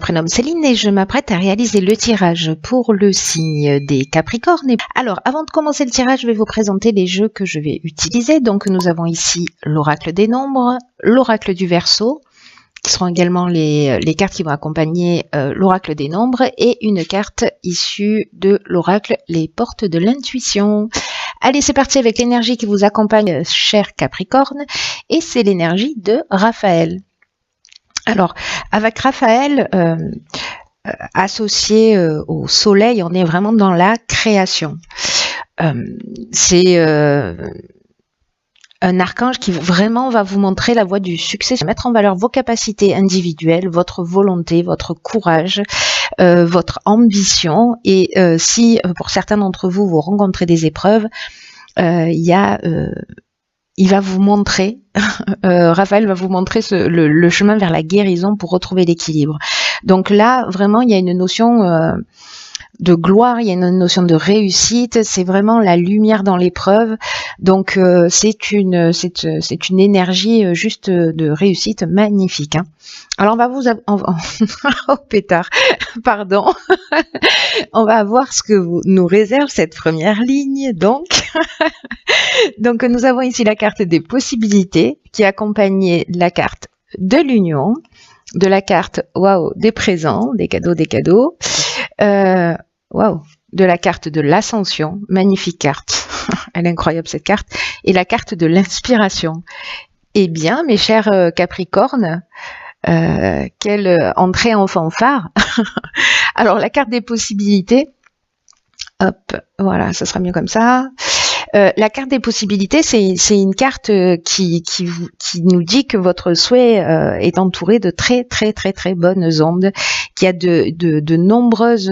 prénomme Céline et je m'apprête à réaliser le tirage pour le signe des Capricornes. Alors, avant de commencer le tirage, je vais vous présenter les jeux que je vais utiliser. Donc, nous avons ici l'oracle des nombres, l'oracle du Verseau, qui seront également les cartes qui vont accompagner l'oracle des nombres, et une carte issue de l'oracle les portes de l'intuition. Allez, c'est parti avec l'énergie qui vous accompagne, cher Capricorne, et c'est l'énergie de Raphaël. Alors, avec Raphaël, associé au soleil, on est vraiment dans la création. C'est un archange qui vraiment va vous montrer la voie du succès, mettre en valeur vos capacités individuelles, votre volonté, votre courage, votre ambition. Et si pour certains d'entre vous, vous rencontrez des épreuves, il va vous montrer, Raphaël va vous montrer le chemin vers la guérison pour retrouver l'équilibre. Donc là, vraiment, il y a une notion de gloire, il y a une notion de réussite, c'est vraiment la lumière dans l'épreuve. Donc c'est une énergie juste de réussite magnifique. Hein. Alors on va oh pétard, pardon. On va voir ce que nous réserve cette première ligne. Donc nous avons ici la carte des possibilités qui accompagne la carte de l'union, de la carte waouh des présents, des cadeaux, de la carte de l'ascension, magnifique carte, elle est incroyable cette carte, et la carte de l'inspiration. Eh bien, mes chers Capricornes, quelle entrée en fanfare. Alors, la carte des possibilités, hop, voilà, ça sera mieux comme ça. La carte des possibilités, c'est une carte qui nous dit que votre souhait est entouré de très bonnes ondes, qu'il y a de nombreuses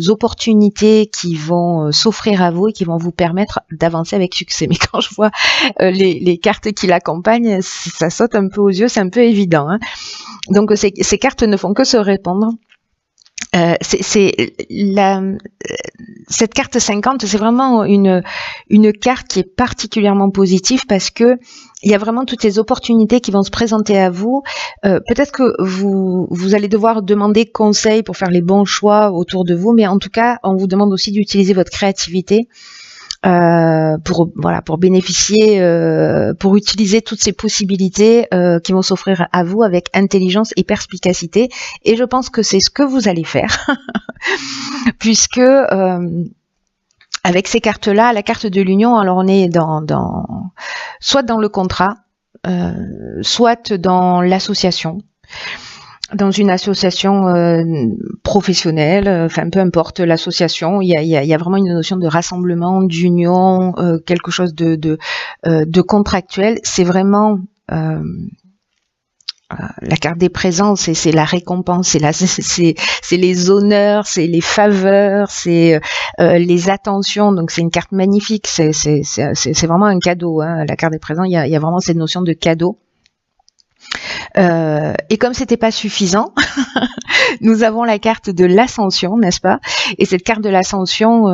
opportunités qui vont s'offrir à vous et qui vont vous permettre d'avancer avec succès. Mais quand je vois les cartes qui l'accompagnent, ça saute un peu aux yeux, c'est un peu évident. Hein. Donc ces cartes ne font que se répandre. Cette carte 50, c'est vraiment une carte qui est particulièrement positive parce que il y a vraiment toutes les opportunités qui vont se présenter à vous. Peut-être que vous allez devoir demander conseil pour faire les bons choix autour de vous, mais en tout cas, on vous demande aussi d'utiliser votre créativité pour bénéficier, pour utiliser toutes ces possibilités qui vont s'offrir à vous avec intelligence et perspicacité. Et je pense que c'est ce que vous allez faire, puisque avec ces cartes-là, la carte de l'union, alors on est soit dans le contrat, soit dans l'association. Dans une association professionnelle, enfin peu importe l'association, il y a vraiment une notion de rassemblement, d'union, quelque chose de contractuel. C'est vraiment la carte des présents, c'est la récompense, c'est les honneurs, c'est les faveurs, c'est les attentions. Donc c'est une carte magnifique, c'est vraiment un cadeau. Hein. La carte des présents, il y a vraiment cette notion de cadeau. Et comme c'était pas suffisant, nous avons la carte de l'ascension, n'est-ce pas? Et cette carte de l'ascension,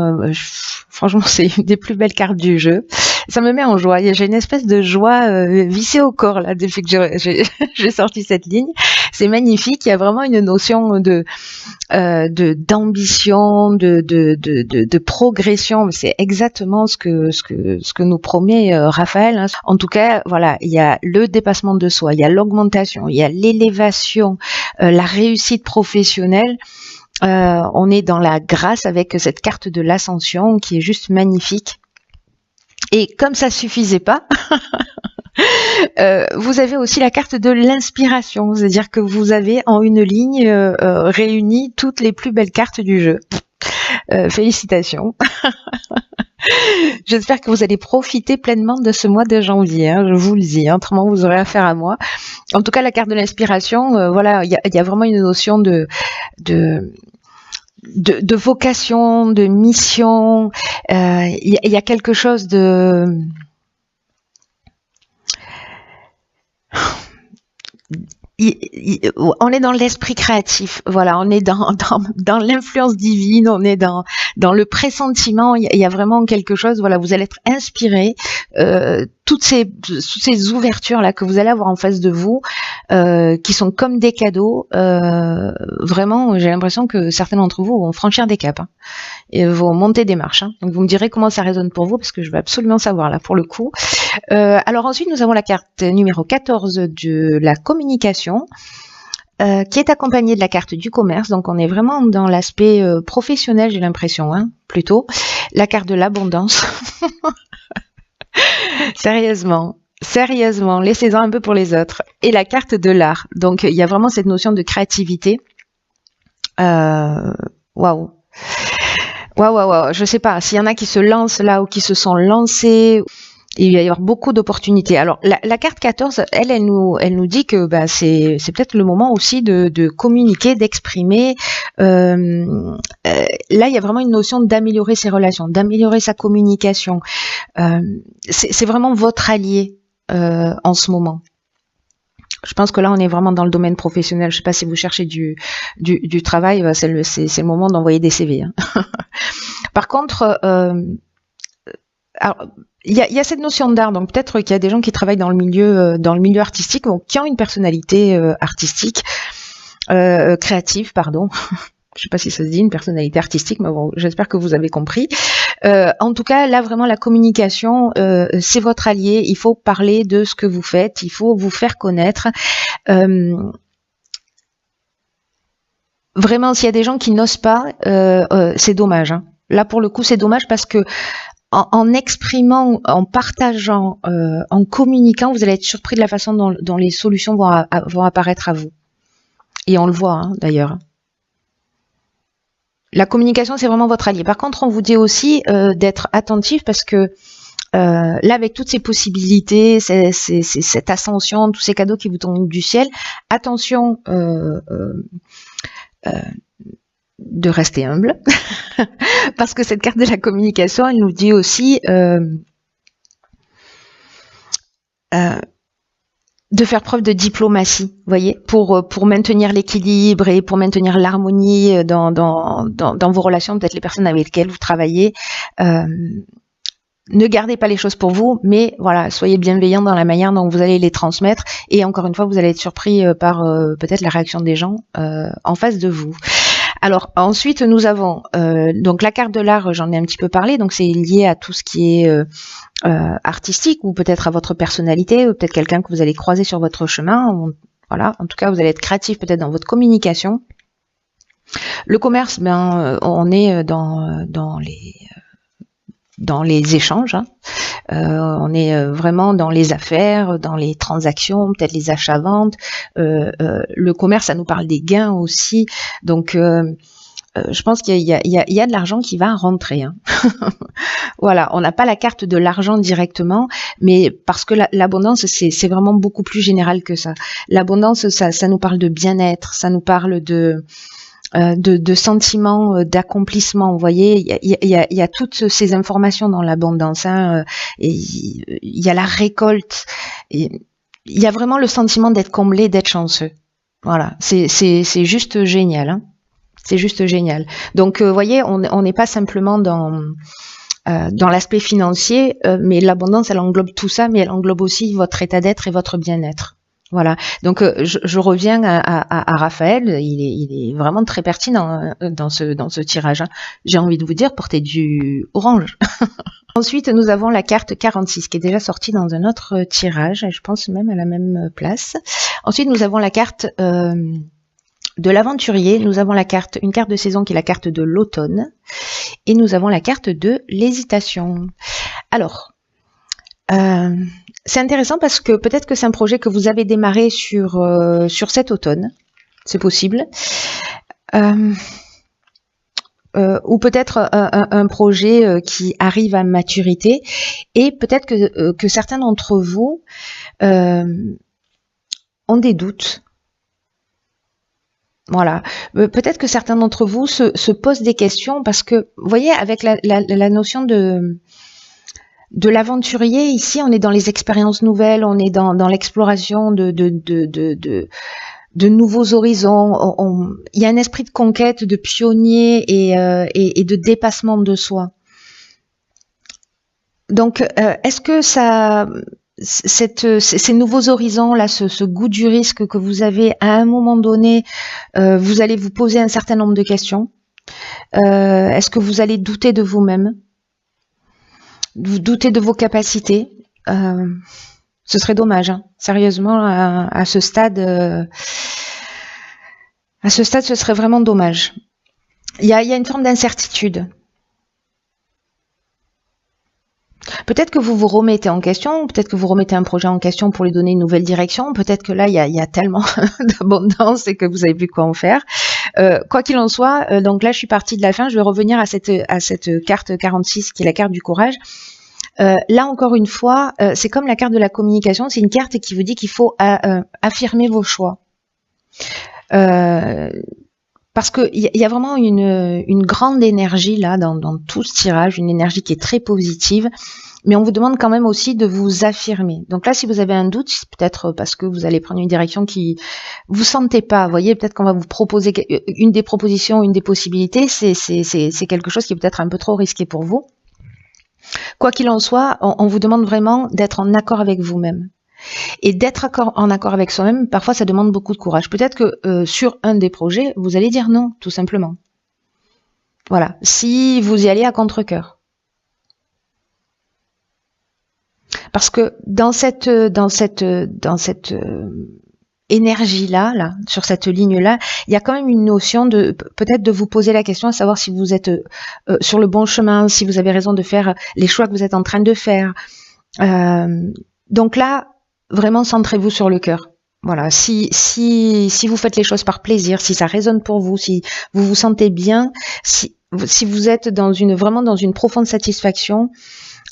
franchement, c'est une des plus belles cartes du jeu. Ça me met en joie. J'ai une espèce de joie vissée au corps là depuis que j'ai sorti cette ligne. C'est magnifique. Il y a vraiment une notion d'ambition, de progression. C'est exactement ce que nous promet Raphaël. Hein. En tout cas, voilà, il y a le dépassement de soi, il y a l'augmentation, il y a l'élévation, la réussite professionnelle. On est dans la grâce avec cette carte de l'ascension qui est juste magnifique. Et comme ça suffisait pas, vous avez aussi la carte de l'inspiration, c'est-à-dire que vous avez en une ligne réuni toutes les plus belles cartes du jeu. Félicitations. J'espère que vous allez profiter pleinement de ce mois de janvier, hein, je vous le dis, hein, autrement vous aurez affaire à moi. En tout cas, la carte de l'inspiration, voilà, il y a vraiment une notion de vocation, de mission. Il y a quelque chose on est dans l'esprit créatif, voilà, on est dans l'influence divine, on est dans le pressentiment, il y a vraiment quelque chose, voilà, vous allez être inspiré, toutes ces ouvertures là que vous allez avoir en face de vous, qui sont comme des cadeaux, vraiment, j'ai l'impression que certains d'entre vous vont franchir des caps, hein, et vont monter des marches, hein. Donc vous me direz comment ça résonne pour vous, parce que je veux absolument savoir là pour le coup. Alors ensuite, nous avons la carte numéro 14 de la communication, qui est accompagnée de la carte du commerce. Donc on est vraiment dans l'aspect professionnel, j'ai l'impression, hein, plutôt. La carte de l'abondance. Sérieusement, laissez-en un peu pour les autres. Et la carte de l'art. Donc il y a vraiment cette notion de créativité. Waouh. Je sais pas, s'il y en a qui se lancent là ou qui se sont lancés, il va y avoir beaucoup d'opportunités. Alors la carte 14, elle nous dit que c'est peut-être le moment aussi de communiquer, d'exprimer. Là, il y a vraiment une notion d'améliorer ses relations, d'améliorer sa communication. C'est vraiment votre allié en ce moment. Je pense que là, on est vraiment dans le domaine professionnel. Je sais pas si vous cherchez du travail, c'est le moment d'envoyer des CV, hein. Par contre, alors, il y a cette notion d'art, donc peut-être qu'il y a des gens qui travaillent dans le milieu artistique, donc qui ont une personnalité artistique, créative, pardon. Je sais pas si ça se dit, une personnalité artistique, mais bon, j'espère que vous avez compris. En tout cas, là, vraiment, la communication, c'est votre allié. Il faut parler de ce que vous faites, il faut vous faire connaître. Vraiment, s'il y a des gens qui n'osent pas, c'est dommage, hein. Là, pour le coup, c'est dommage parce que en exprimant, en partageant, en communiquant, vous allez être surpris de la façon dont les solutions vont apparaître à vous. Et on le voit, hein, d'ailleurs. La communication, c'est vraiment votre allié. Par contre, on vous dit aussi d'être attentif parce que là, avec toutes ces possibilités, cette ascension, tous ces cadeaux qui vous tombent du ciel, attention de rester humble, parce que cette carte de la communication, elle nous dit aussi de faire preuve de diplomatie, vous voyez, pour maintenir l'équilibre et pour maintenir l'harmonie dans vos relations, peut-être les personnes avec lesquelles vous travaillez. Ne gardez pas les choses pour vous, mais voilà, soyez bienveillants dans la manière dont vous allez les transmettre. Et encore une fois, vous allez être surpris par peut-être la réaction des gens en face de vous. Alors ensuite, nous avons donc la carte de l'art, j'en ai un petit peu parlé, donc c'est lié à tout ce qui est artistique ou peut-être à votre personnalité, ou peut-être quelqu'un que vous allez croiser sur votre chemin. Voilà, en tout cas, vous allez être créatif peut-être dans votre communication. Le commerce, on est dans les échanges, hein. On est vraiment dans les affaires, dans les transactions, peut-être les achats-ventes. Le commerce, ça nous parle des gains aussi. Donc, je pense qu'il y a de l'argent qui va rentrer, hein. Voilà, on n'a pas la carte de l'argent directement, mais parce que l'abondance, c'est vraiment beaucoup plus général que ça. L'abondance, ça nous parle de bien-être, ça nous parle de sentiments d'accomplissement. Vous voyez, il y a toutes ces informations dans l'abondance, hein, et il y a la récolte, et il y a vraiment le sentiment d'être comblé, d'être chanceux. Voilà, c'est juste génial, hein. C'est juste génial. Donc, vous voyez, on n'est pas simplement dans l'aspect financier, mais l'abondance, elle englobe tout ça, mais elle englobe aussi votre état d'être et votre bien-être. Voilà. Donc je reviens à Raphaël. Il est vraiment très pertinent dans ce tirage, hein. J'ai envie de vous dire, portez du orange. Ensuite, nous avons la carte 46 qui est déjà sortie dans un autre tirage, et je pense même à la même place. Ensuite, nous avons la carte de l'aventurier. Nous avons une carte de saison qui est la carte de l'automne, et nous avons la carte de l'hésitation. Alors, c'est intéressant parce que peut-être que c'est un projet que vous avez démarré sur cet automne, c'est possible, ou peut-être un projet qui arrive à maturité, et peut-être que certains d'entre vous ont des doutes. Voilà, peut-être que certains d'entre vous se posent des questions parce que, vous voyez, avec la notion de l'aventurier, ici, on est dans les expériences nouvelles, on est dans l'exploration de de nouveaux horizons. Il y a un esprit de conquête, de pionnier et de dépassement de soi. Donc, est-ce que ces nouveaux horizons là, ce goût du risque que vous avez à un moment donné, vous allez vous poser un certain nombre de questions. Est-ce que vous allez douter de vous-même, vous douter de vos capacités? Ce serait dommage, hein. Sérieusement, à ce stade, ce serait vraiment dommage. Il y a une forme d'incertitude. Peut-être que vous vous remettez en question, peut-être que vous remettez un projet en question pour lui donner une nouvelle direction, peut-être que là, il y a tellement d'abondance et que vous n'avez plus quoi en faire. Quoi qu'il en soit, donc là, je suis partie de la fin, je vais revenir à cette carte 46 qui est la carte du courage. Là, encore une fois, c'est comme la carte de la communication, c'est une carte qui vous dit qu'il faut affirmer vos choix. Parce qu'il y a vraiment une grande énergie là dans tout ce tirage, une énergie qui est très positive, mais on vous demande quand même aussi de vous affirmer. Donc là, si vous avez un doute, c'est peut-être parce que vous allez prendre une direction qui vous sentez pas. Vous voyez, peut-être qu'on va vous proposer une des propositions, une des possibilités, c'est quelque chose qui est peut-être un peu trop risqué pour vous. Quoi qu'il en soit, on vous demande vraiment d'être en accord avec vous-même. Et d'être en accord avec soi-même, parfois ça demande beaucoup de courage. Peut-être que sur un des projets, vous allez dire non, tout simplement. Voilà, si vous y allez à contre-cœur. Parce que dans cette énergie-là, sur cette ligne-là, il y a quand même une notion de peut-être de vous poser la question à savoir si vous êtes sur le bon chemin, si vous avez raison de faire les choix que vous êtes en train de faire. Donc là, vraiment centrez-vous sur le cœur. Voilà, si vous faites les choses par plaisir, si ça résonne pour vous, si vous vous sentez bien, si vous êtes vraiment dans une profonde satisfaction,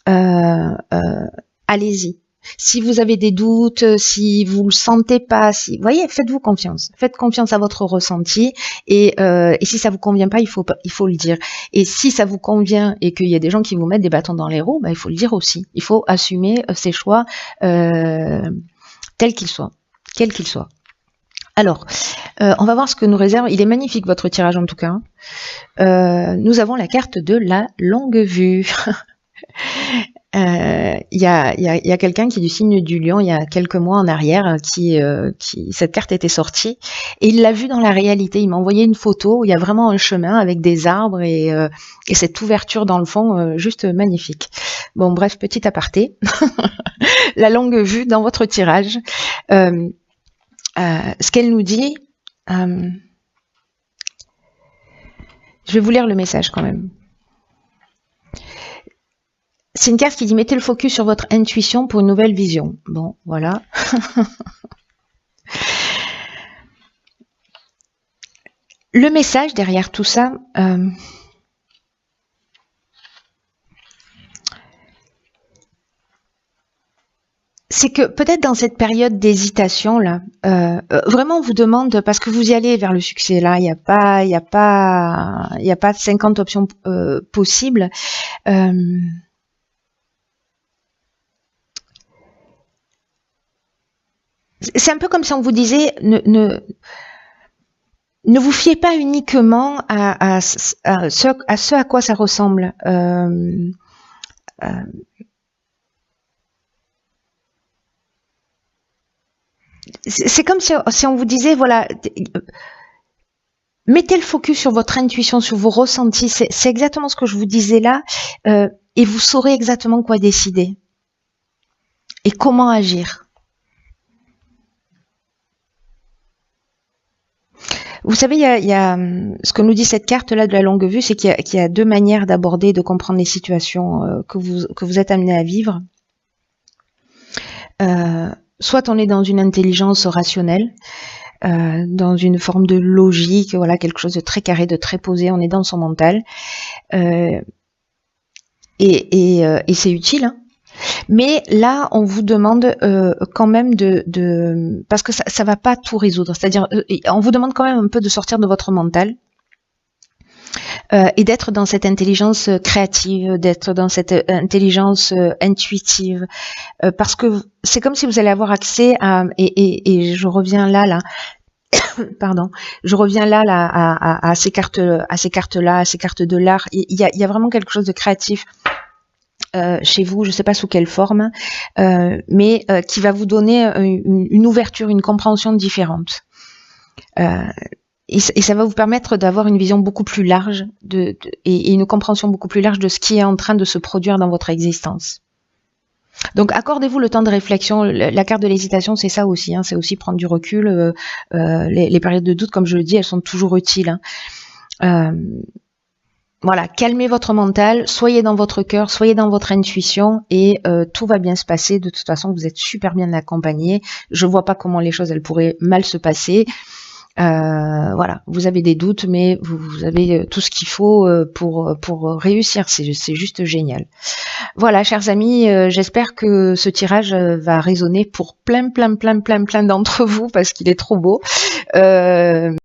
allez-y. Si vous avez des doutes, si vous le sentez pas, voyez, faites-vous confiance. Faites confiance à votre ressenti et si ça vous convient pas, il faut le dire. Et si ça vous convient et qu'il y a des gens qui vous mettent des bâtons dans les roues, il faut le dire aussi. Il faut assumer ses choix tels qu'ils soient, quels qu'ils soient. Alors, on va voir ce que nous réserve. Il est magnifique votre tirage en tout cas. Nous avons la carte de la longue vue. Il y a quelqu'un qui est du signe du lion il y a quelques mois en arrière qui cette carte était sortie et il l'a vue dans la réalité. Il m'a envoyé une photo où il y a vraiment un chemin avec des arbres et cette ouverture dans le fond juste magnifique. Bon bref, petit aparté. La longue vue dans votre tirage. Ce qu'elle nous dit, je vais vous lire le message quand même. C'est une carte qui dit « Mettez le focus sur votre intuition pour une nouvelle vision ». Bon, voilà. Le message derrière tout ça, c'est que peut-être dans cette période d'hésitation là, vraiment on vous demande, parce que vous y allez vers le succès là, il n'y a pas 50 options possibles. C'est un peu comme si on vous disait ne vous fiez pas uniquement à ce à quoi ça ressemble. C'est comme si on vous disait, voilà, mettez le focus sur votre intuition, sur vos ressentis. C'est exactement ce que je vous disais là, et vous saurez exactement quoi décider et comment agir. Vous savez, il y a ce que nous dit cette carte-là de la longue vue, c'est qu'il y a deux manières d'aborder, de comprendre les situations que vous êtes amené à vivre. Soit on est dans une intelligence rationnelle, dans une forme de logique, voilà, quelque chose de très carré, de très posé, on est dans son mental. Et c'est utile, hein. Mais là, on vous demande quand même parce que ça va pas tout résoudre. C'est-à-dire, on vous demande quand même un peu de sortir de votre mental et d'être dans cette intelligence créative, d'être dans cette intelligence intuitive, parce que c'est comme si vous allez avoir accès à, et je reviens là, Pardon, je reviens là à ces cartes-là, à ces cartes de l'art. Il y a vraiment quelque chose de créatif chez vous, je ne sais pas sous quelle forme, mais qui va vous donner une ouverture, une compréhension différente. Et ça va vous permettre d'avoir une vision beaucoup plus large et une compréhension beaucoup plus large de ce qui est en train de se produire dans votre existence. Donc accordez-vous le temps de réflexion. La carte de l'hésitation, c'est ça aussi, hein, c'est aussi prendre du recul. Les périodes de doute, comme je le dis, elles sont toujours utiles. Hein. Voilà, calmez votre mental, soyez dans votre cœur, soyez dans votre intuition et tout va bien se passer. De toute façon, vous êtes super bien accompagné. Je vois pas comment les choses elles pourraient mal se passer. Voilà, vous avez des doutes, mais vous avez tout ce qu'il faut pour réussir. C'est juste génial. Voilà, chers amis, j'espère que ce tirage va résonner pour plein d'entre vous parce qu'il est trop beau.